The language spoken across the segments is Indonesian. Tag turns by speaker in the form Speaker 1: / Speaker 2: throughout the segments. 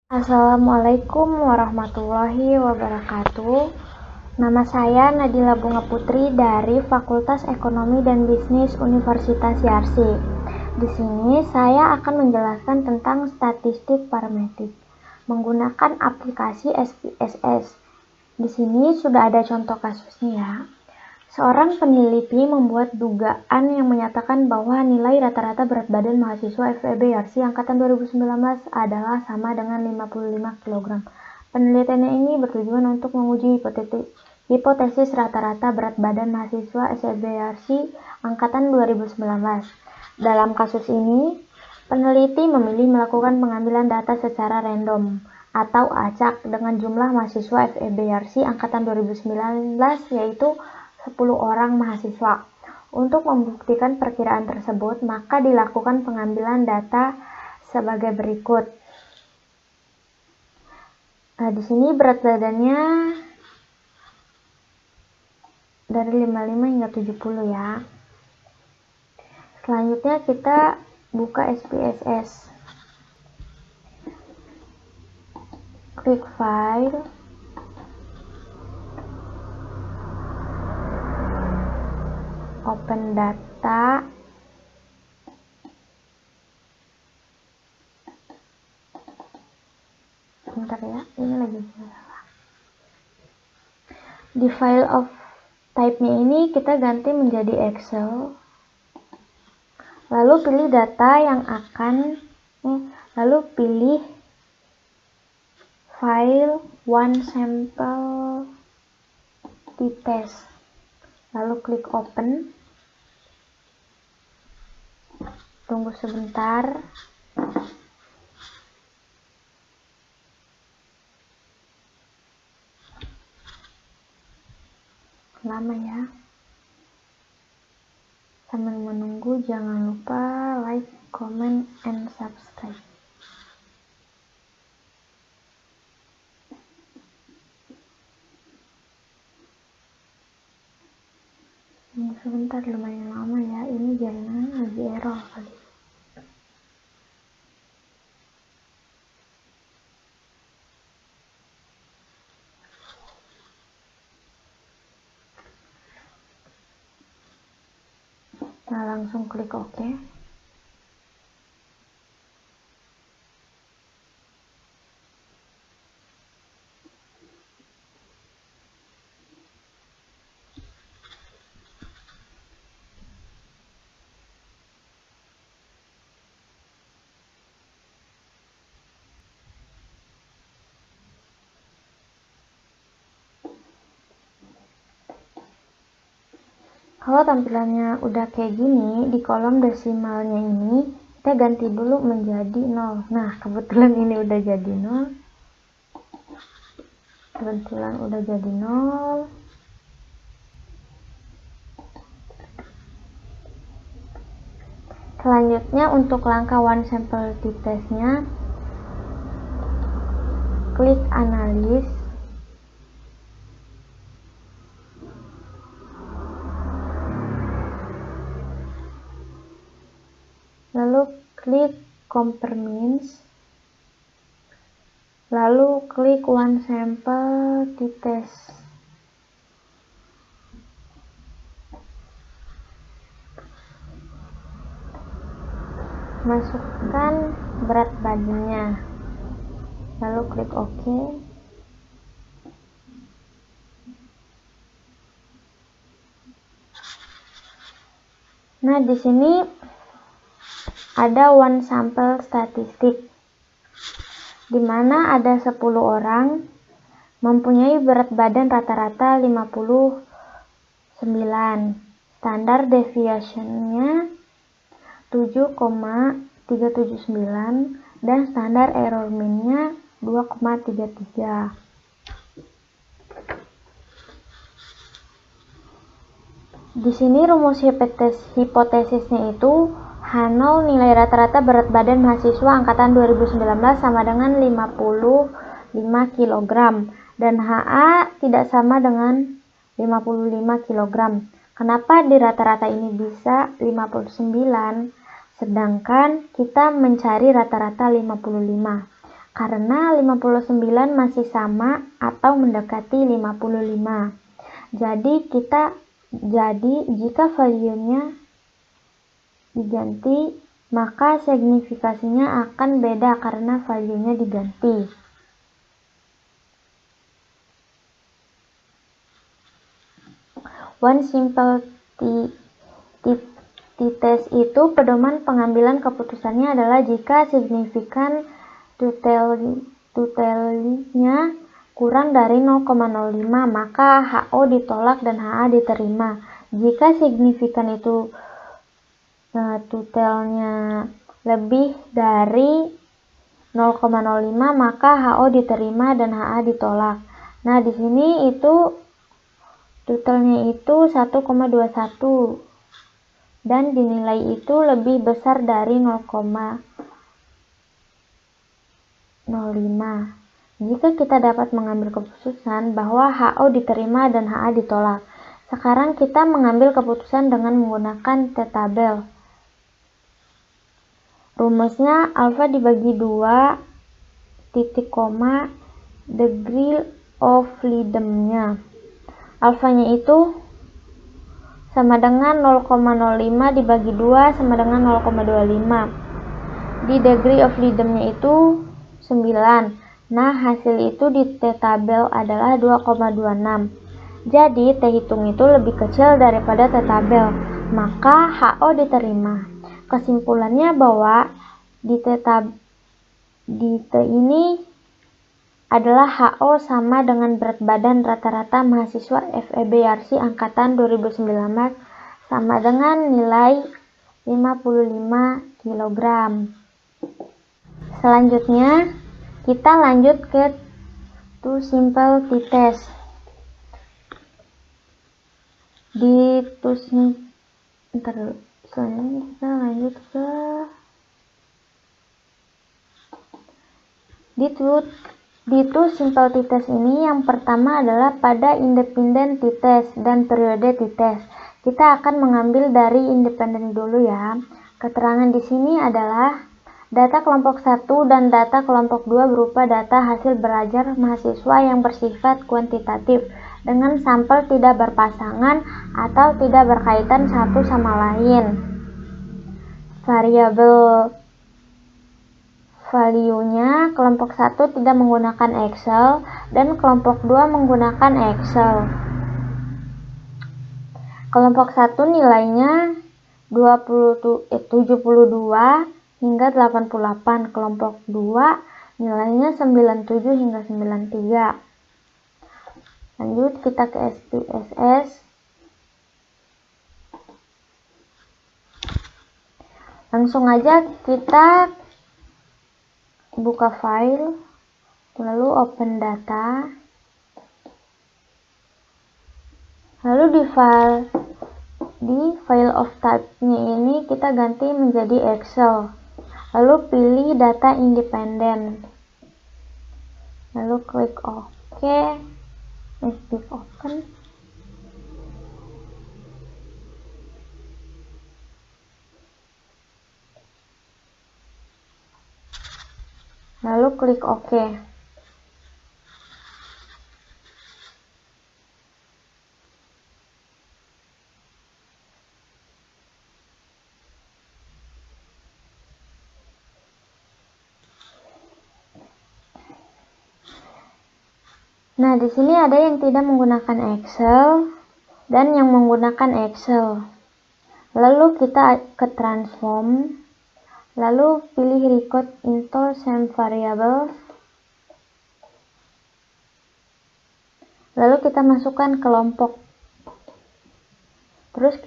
Speaker 1: Assalamualaikum warahmatullahi wabarakatuh. Nama saya Nadila Bunga Putri dari Fakultas Ekonomi dan Bisnis Universitas Yarsi. Di sini saya akan menjelaskan tentang statistik parametrik menggunakan aplikasi SPSS. Di sini sudah ada contoh kasusnya ya. Seorang peneliti membuat dugaan yang menyatakan bahwa nilai rata-rata berat badan mahasiswa FEB Yarsi angkatan 2019 adalah sama dengan 55 kg. Penelitiannya ini bertujuan untuk menguji hipotesis rata-rata berat badan mahasiswa FEB Yarsi angkatan 2019. Dalam kasus ini, peneliti memilih melakukan pengambilan data secara random atau acak dengan jumlah mahasiswa FEB Yarsi angkatan 2019 yaitu 10 orang mahasiswa. Untuk membuktikan perkiraan tersebut, maka dilakukan pengambilan data sebagai berikut. Nah, di sini berat badannya dari 55 hingga 70 ya. Selanjutnya kita buka SPSS. Klik file. Open data. Bentar ya, ini lagi salah. Di file of type-nya ini kita ganti menjadi Excel. Lalu pilih data yang lalu pilih file one sample t-test. Lalu klik open. Tunggu sebentar. Lama ya. Sambil menunggu jangan lupa like, comment, and subscribe. Tunggu sebentar, lumayan lama ya. Ini jaringan lagi error kali. Nah, langsung klik OK. Kalau tampilannya udah kayak gini, di kolom desimalnya ini kita ganti dulu menjadi 0. Nah, kebetulan ini udah jadi 0. Kebetulan udah jadi 0. Selanjutnya untuk langkah one sample t-testnya, klik analis. Lalu klik compare means. Lalu klik one sample t-test. Masukkan berat badannya. Lalu klik OK. Nah, di sini ada one sample statistik, di mana ada 10 orang mempunyai berat badan rata-rata 59. Standar deviation-nya 7,379 dan standar error mean-nya 2,33. Di sini rumus hipotesisnya itu H0 nilai rata-rata berat badan mahasiswa angkatan 2019 sama dengan 55 kg dan HA tidak sama dengan 55 kg. Kenapa di rata-rata ini bisa 59 sedangkan kita mencari rata-rata 55? karena 59 masih sama atau mendekati 55. Jadi jika value-nya diganti, maka signifikasinya akan beda karena value-nya diganti. One simple t-test itu pedoman pengambilan keputusannya adalah jika signifikan totalnya kurang dari 0,05 maka HO ditolak dan HA diterima. Jika signifikan itu totalnya lebih dari 0,05 maka HO diterima dan HA ditolak. Nah, di sini itu totalnya itu 1,21 dan dinilai itu lebih besar dari 0,05. Jika kita dapat mengambil keputusan bahwa HO diterima dan HA ditolak. Sekarang kita mengambil keputusan dengan menggunakan T-tabel. Rumusnya alfa dibagi 2 titik koma degree of freedom-nya. Alfanya itu sama dengan 0,05 dibagi 2 sama dengan 0,25. Di degree of freedom-nya itu 9. Nah, hasil itu di T-tabel adalah 2,26. Jadi, T hitung itu lebih kecil daripada T-tabel. Maka HO diterima. Kesimpulannya bahwa di T ini adalah HO sama dengan berat badan rata-rata mahasiswa FEB-YARSI angkatan 2019 sama dengan nilai 55 kg. Selanjutnya, kita lanjut ke two simple t-test. Selanjutnya kita lanjut ke di two simple t-test ini yang pertama adalah pada independent t-test dan periode t-test. Kita akan mengambil dari independen dulu ya. Keterangan di sini adalah data kelompok 1 dan data kelompok 2 berupa data hasil belajar mahasiswa yang bersifat kuantitatif dengan sampel tidak berpasangan atau tidak berkaitan satu sama lain. Variabel value-nya kelompok 1 tidak menggunakan Excel dan kelompok 2 menggunakan Excel. Kelompok 1 nilainya 72 hingga 88, kelompok 2 nilainya 97 hingga 93. Lanjut kita ke SPSS. Langsung aja kita buka file, lalu open data, lalu di file of type-nya ini kita ganti menjadi Excel, lalu pilih data independen, lalu klik OK, klik open. Lalu klik OK. Nah, di sini ada yang tidak menggunakan Excel dan yang menggunakan Excel. Lalu kita ke transform. Lalu pilih record into same variables. Lalu kita masukkan kelompok. Terus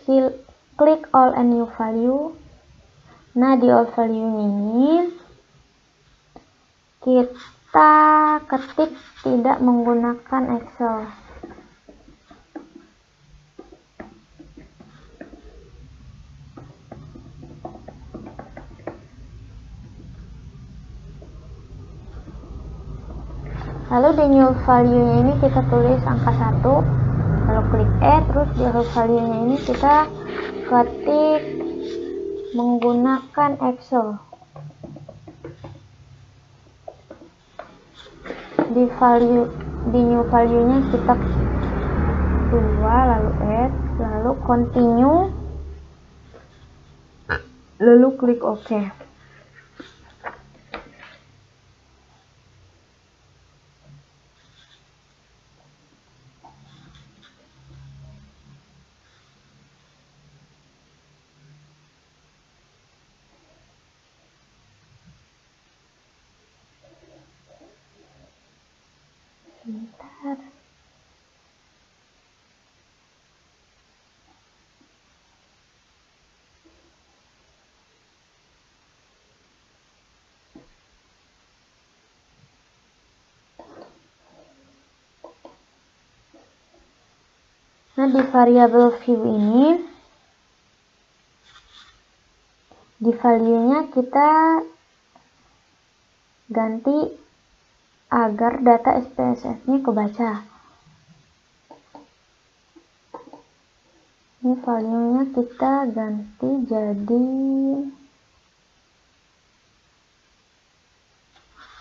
Speaker 1: klik all and new value. Nah, di all value-nya ini kita ketik tidak menggunakan Excel. Lalu di new value-nya ini kita tulis angka 1, lalu klik terus di new value-nya ini kita ketik menggunakan Excel. di new value nya kita 2, lalu add, lalu continue, lalu klik OK. Sebentar. Nah, di variable view ini, di value-nya kita ganti agar data SPSS-nya kebaca. Ini value-nya kita ganti jadi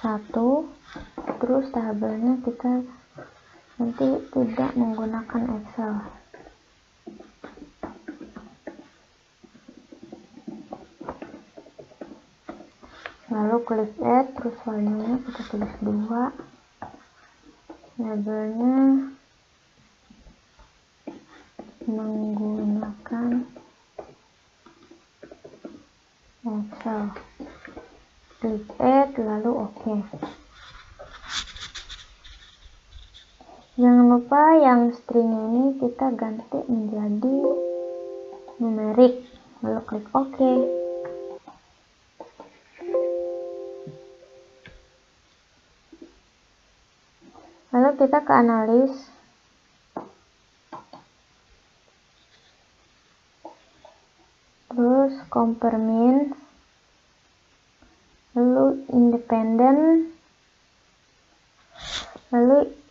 Speaker 1: 1, terus tabelnya kita nanti tidak menggunakan Excel. Lalu klik add, terus value-nya kita tulis 2, labelnya menggunakan Excel, klik add, lalu OK. Jangan lupa yang string ini kita ganti menjadi numerik, lalu klik OK. Lalu kita ke analis, terus compare means, lalu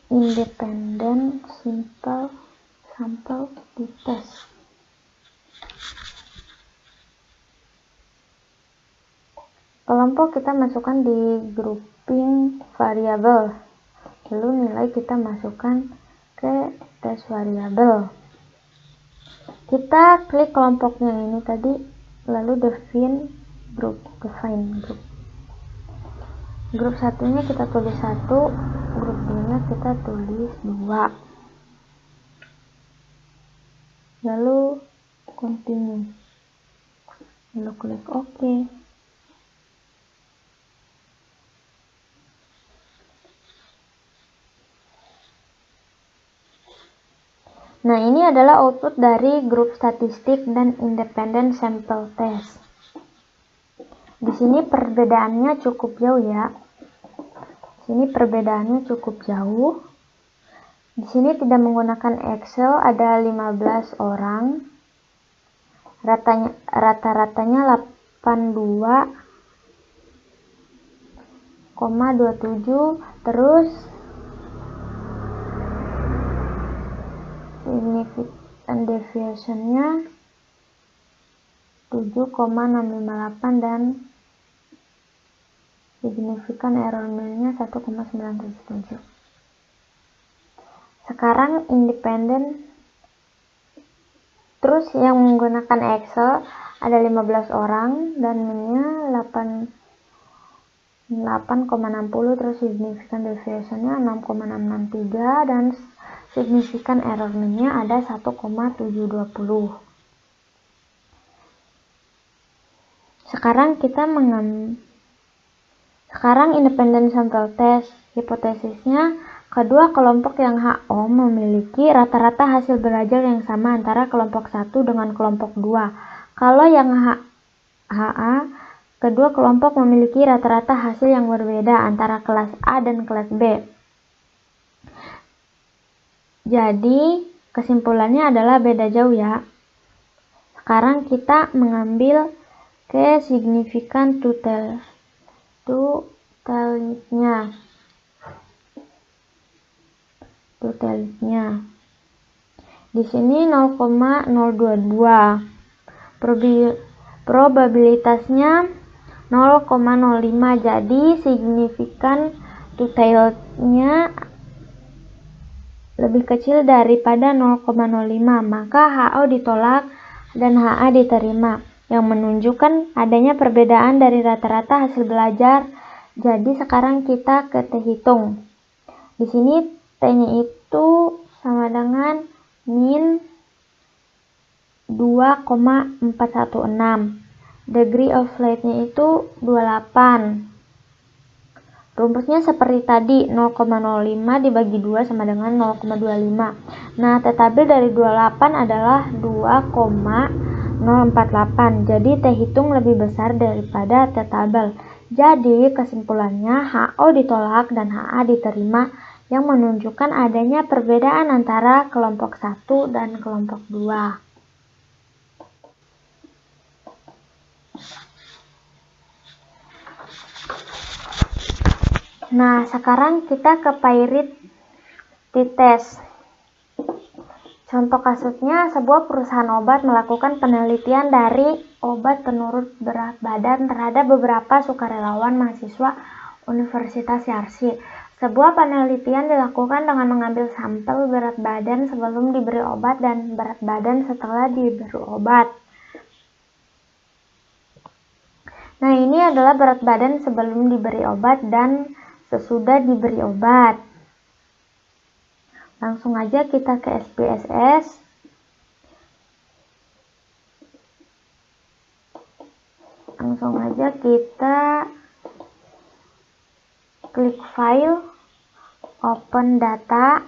Speaker 1: independent simple sample di test. Kelompok kita masukkan di grouping variable, lalu nilai kita masukkan ke test variable. Kita klik kelompoknya ini tadi, lalu define group. Grup satunya kita tulis 1, grup 2-nya kita tulis 2. Lalu continue. Lalu klik OK. Nah, ini adalah output dari grup statistik dan independent sample test. Di sini perbedaannya cukup jauh ya. Di sini tidak menggunakan Excel, ada 15 orang. Rata-ratanya 82,27, terus significant deviation-nya 7,658 dan significant error mean-nya 1,977. Sekarang independent, terus yang menggunakan Excel ada 15 orang dan mean-nya 8,60, terus significant deviation-nya 6,663 dan significant error mean-nya ada 1,720. Sekarang independent sample test, hipotesisnya kedua kelompok yang HO memiliki rata-rata hasil belajar yang sama antara kelompok 1 dengan kelompok 2. Kalau yang HA, kedua kelompok memiliki rata-rata hasil yang berbeda antara kelas A dan kelas B. Jadi kesimpulannya adalah beda jauh ya. Sekarang kita mengambil ke signifikan totality-nya. Di sini 0,022. Probabilitasnya 0,05. Jadi signifikan to-tailednya lebih kecil daripada 0,05, maka HO ditolak dan HA diterima, yang menunjukkan adanya perbedaan dari rata-rata hasil belajar. Jadi sekarang kita ke T hitung. Di sini T-nya itu sama dengan min 2,416. Degree of flight-nya itu 28. Rumusnya seperti tadi, 0,05 dibagi 2 sama dengan 0,25. Nah, T tabel dari 28 adalah 2,048. Jadi T hitung lebih besar daripada T tabel. Jadi kesimpulannya HO ditolak dan HA diterima, yang menunjukkan adanya perbedaan antara kelompok 1 dan kelompok 2. Nah, sekarang kita ke Pairit t-test. Contoh kasusnya, sebuah perusahaan obat melakukan penelitian dari obat penurun berat badan terhadap beberapa sukarelawan mahasiswa Universitas Yarsi. Sebuah penelitian dilakukan dengan mengambil sampel berat badan sebelum diberi obat dan berat badan setelah diberi obat. Nah, ini adalah berat badan sebelum diberi obat dan sesudah diberi obat. Langsung aja kita ke SPSS. Langsung aja kita klik file, open data.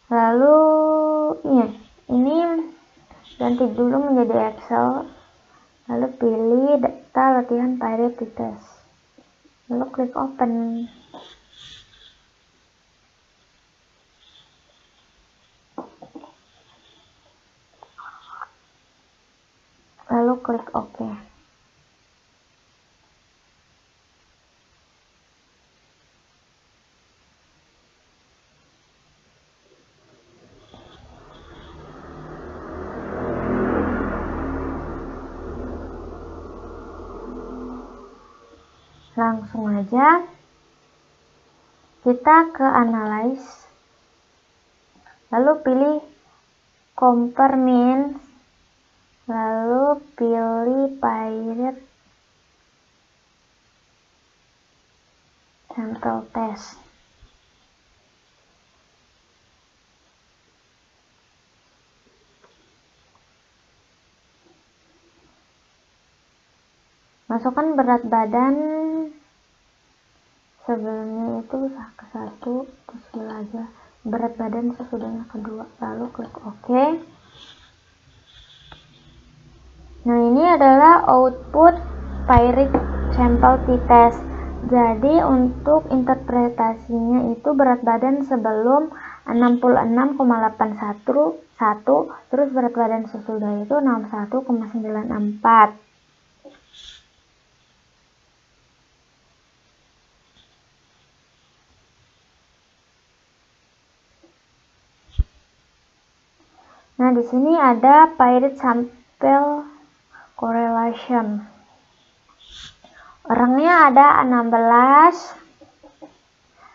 Speaker 1: Lalu ini ganti dulu menjadi Excel. Lalu pilih data latihan Pairit t-test. Lalu klik open. Lalu klik OK. Langsung aja kita ke analyze, lalu pilih compare means, lalu pilih Pairit sample test. Masukkan berat badan sebelumnya itu ke 1, terus pilih aja berat badan sesudahnya kedua, lalu klik OK. Nah, ini adalah output Pairit sample t-test. Jadi untuk interpretasinya itu berat badan sebelum 66,811, terus berat badan sesudah itu 61,94. Nah, di sini ada Pairit sample correlation. Orangnya ada 16,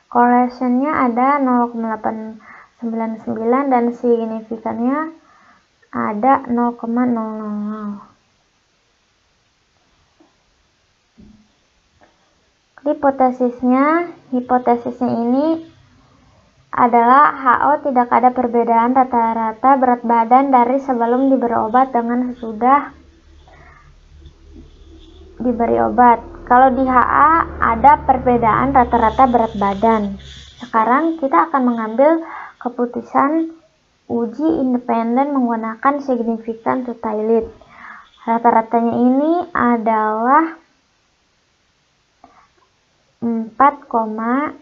Speaker 1: correlationnya ada 0,899 dan signifikannya ada 0,000. Hipotesisnya ini adalah HO tidak ada perbedaan rata-rata berat badan dari sebelum diberi obat dengan sesudah diberi obat. Kalau di HA ada perbedaan rata-rata berat badan. Sekarang kita akan mengambil keputusan uji independen menggunakan signifikan to-tailored. Rata-ratanya ini adalah 4,875.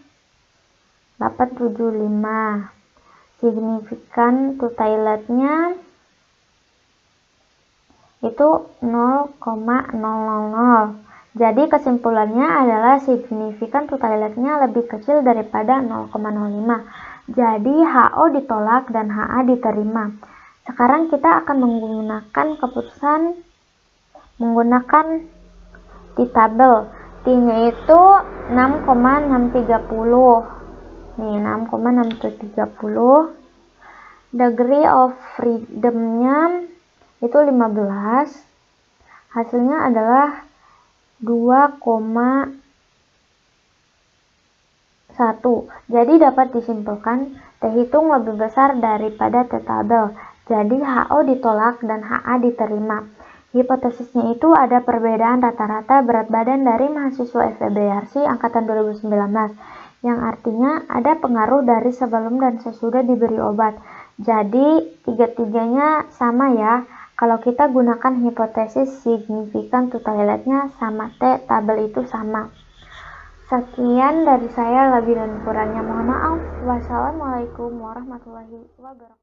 Speaker 1: Signifikan to-tailorednya itu 0,000. Jadi kesimpulannya adalah signifikan to-tailorednya lebih kecil daripada 0,05. Jadi HO ditolak dan HA diterima. Sekarang kita akan menggunakan keputusan menggunakan di tabel. T-nya itu 6,630. Nih, 6,630. Degree of freedom-nya itu 15. Hasilnya adalah 2,1. Jadi dapat disimpulkan T hitung lebih besar daripada T tabel. Jadi HO ditolak dan HA diterima. Hipotesisnya itu ada perbedaan rata-rata berat badan dari mahasiswa FEB-YARSI angkatan 2019, yang artinya ada pengaruh dari sebelum dan sesudah diberi obat. Jadi tiga-tiganya sama ya. Kalau kita gunakan hipotesis signifikan totality-nya sama T tabel itu sama. Sekian dari saya, lebih dan kurangnya mohon maaf. Wassalamualaikum warahmatullahi wabarakatuh.